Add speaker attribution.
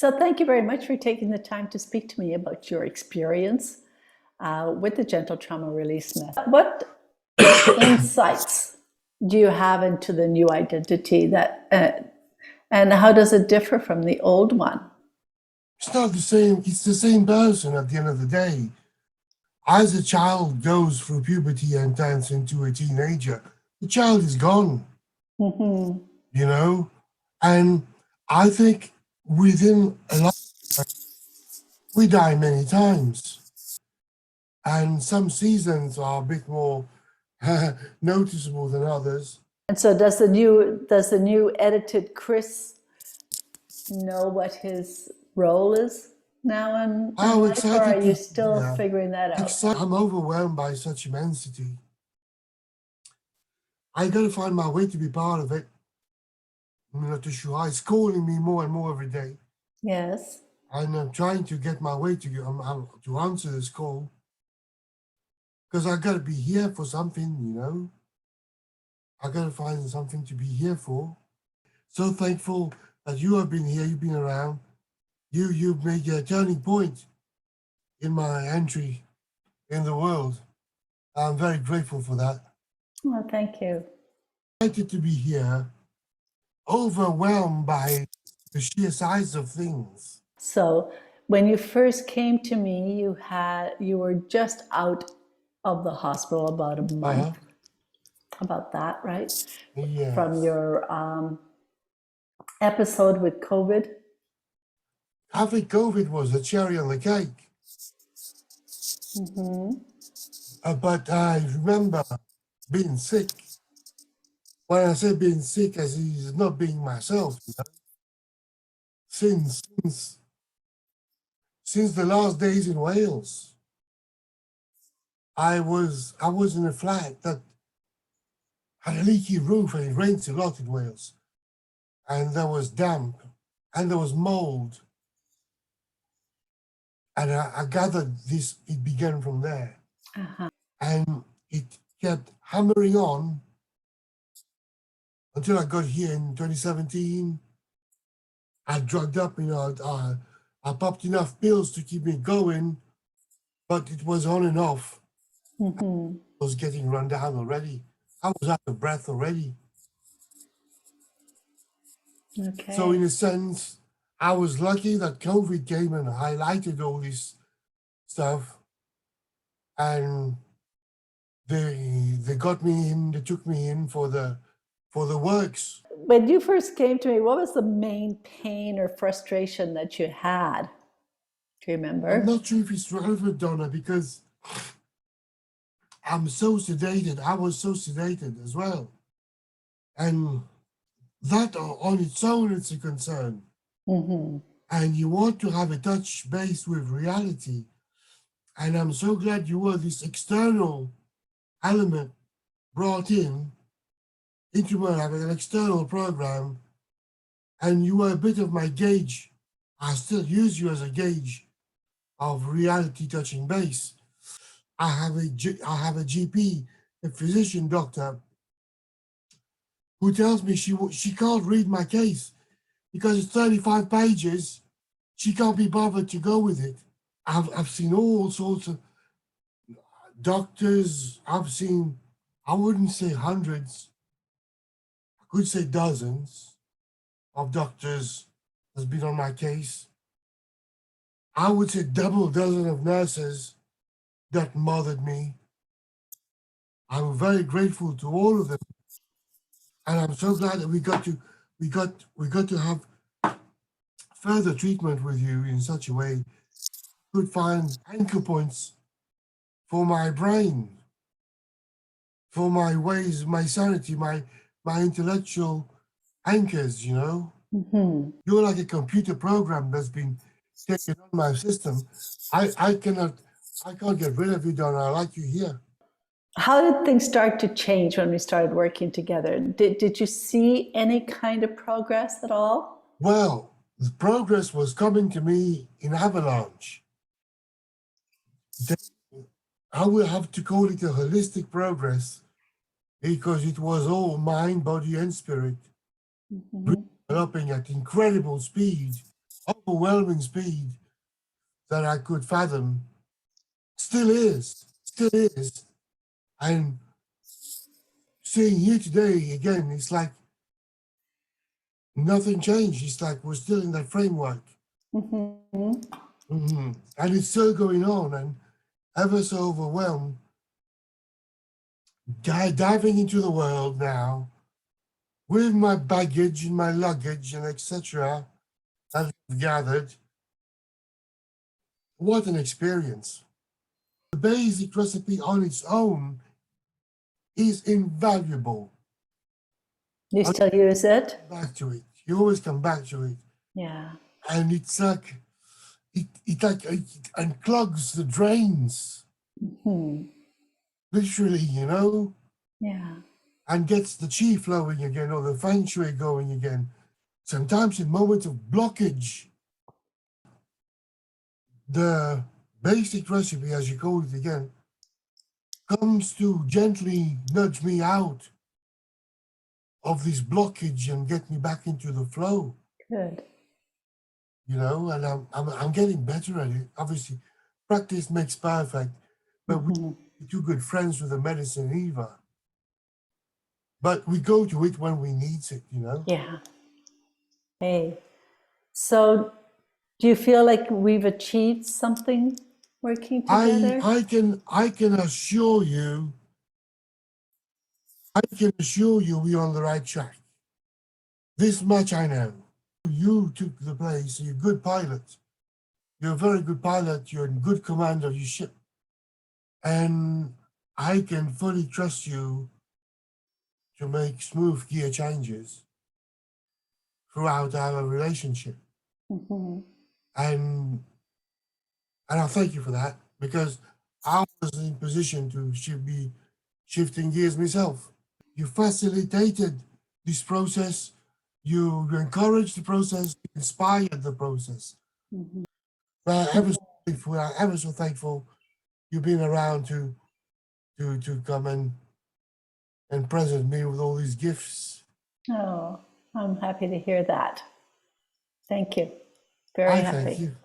Speaker 1: So thank you very much for taking the time to speak to me about your experience with the gentle trauma release method. What insights do you have into the new identity that, and how does it differ from the old one?
Speaker 2: It's not the same. It's the same person at the end of the day. As a child goes through puberty and turns into a teenager, the child is gone,
Speaker 1: Mm-hmm.
Speaker 2: you know? And I think within a lifetime, we die many times. And some seasons are a bit more noticeable than others.
Speaker 1: And so does the new edited Kris know what his role is now in life, or are you still figuring that out?
Speaker 2: I'm overwhelmed by such immensity. I got to find my way to be part of it. I'm not too sure. It's calling me more and more every day.
Speaker 1: Yes.
Speaker 2: And I'm trying to get my way to answer this call. Because I got to be here for something, you know. I got to find something to be here for. So thankful that you have been here, you've been around. You've made a turning point in my entry in the world. I'm very grateful for that.
Speaker 1: Well, thank you.
Speaker 2: Excited to be here, overwhelmed by the sheer size of things.
Speaker 1: So when you first came to me, you were just out of the hospital about a month. About that, right?
Speaker 2: Yes.
Speaker 1: From your episode with COVID.
Speaker 2: I think COVID was a cherry on the cake.
Speaker 1: Mm-hmm.
Speaker 2: But I remember being sick. When I say being sick, as is not being myself, you know? Since the last days in Wales, I was in a flat that had a leaky roof, and it rains a lot in Wales. And there was damp, and there was mold. And I gathered it began from there. And it kept hammering on until I got here in 2017. I drugged up, you know, I popped enough pills to keep me going, but it was on and off.
Speaker 1: Mm-hmm.
Speaker 2: I was getting run down already. I was out of breath already.
Speaker 1: Okay.
Speaker 2: So in a sense, I was lucky that COVID came and highlighted all this stuff. And they got me in, they took me in for the works.
Speaker 1: When you first came to me, what was the main pain or frustration that you had? Do you remember?
Speaker 2: I'm not sure if it's relevant, Donna, because I'm so sedated. I was so sedated as well. And that on its own, it's a concern.
Speaker 1: Mm-hmm.
Speaker 2: And you want to have a touch base with reality. And I'm so glad you were this external element brought into my life, an external program. And you were a bit of my gauge. I still use you as a gauge of reality touching base. I have a GP, a physician doctor, who tells me she can't read my case because it's 35 pages. She can't be bothered to go with it. I've seen all sorts of doctors. I've seen, I wouldn't say hundreds, I could say dozens of doctors that's been on my case. I would say double dozen of nurses that mothered me. I'm very grateful to all of them. And I'm so glad that we got to have further treatment with you in such a way could find anchor points for my brain, for my ways, my sanity, my intellectual anchors, you know.
Speaker 1: Mm-hmm.
Speaker 2: You're like a computer program that's been taken on my system. I can't get rid of you, Donna. I like you here.
Speaker 1: How did things start to change when we started working together? Did you see any kind of progress at all?
Speaker 2: Well, the progress was coming to me in avalanche. I will have to call it a holistic progress because it was all mind, body, and spirit, developing at incredible speed overwhelming speed that I could fathom. Still is. And seeing you today again, it's like nothing changed. It's like we're still in that framework. And it's still going on, and ever so overwhelmed, diving into the world now with my baggage and my luggage and etc. I've gathered. What an experience. The basic recipe on its own is invaluable.
Speaker 1: You still use it?
Speaker 2: Back to it. You always come back to it.
Speaker 1: Yeah.
Speaker 2: And it's like it unclogs the drains. Literally, you know?
Speaker 1: Yeah.
Speaker 2: And gets the chi flowing again or the feng shui going again. Sometimes in moments of blockage, the basic recipe, as you call it again, comes to gently nudge me out of this blockage and get me back into the flow.
Speaker 1: Good.
Speaker 2: You know, and I'm getting better at it. Obviously, practice makes perfect, but we're too good friends with the medicine either. But we go to it when we need it, you know?
Speaker 1: Yeah. Hey. So do you feel like we've achieved something working together?
Speaker 2: I can assure you we're on the right track. This much I know. You took the place, you're a good pilot. You're a very good pilot, you're in good command of your ship. And I can fully trust you to make smooth gear changes throughout our relationship. And I thank you for that, because I was in position to be shifting gears myself. You facilitated this process, you encouraged the process, you inspired the process. I'm ever so thankful you've been around to come and present me with all these gifts.
Speaker 1: Oh, I'm happy to hear that. Thank you. Very happy.
Speaker 2: Thank you.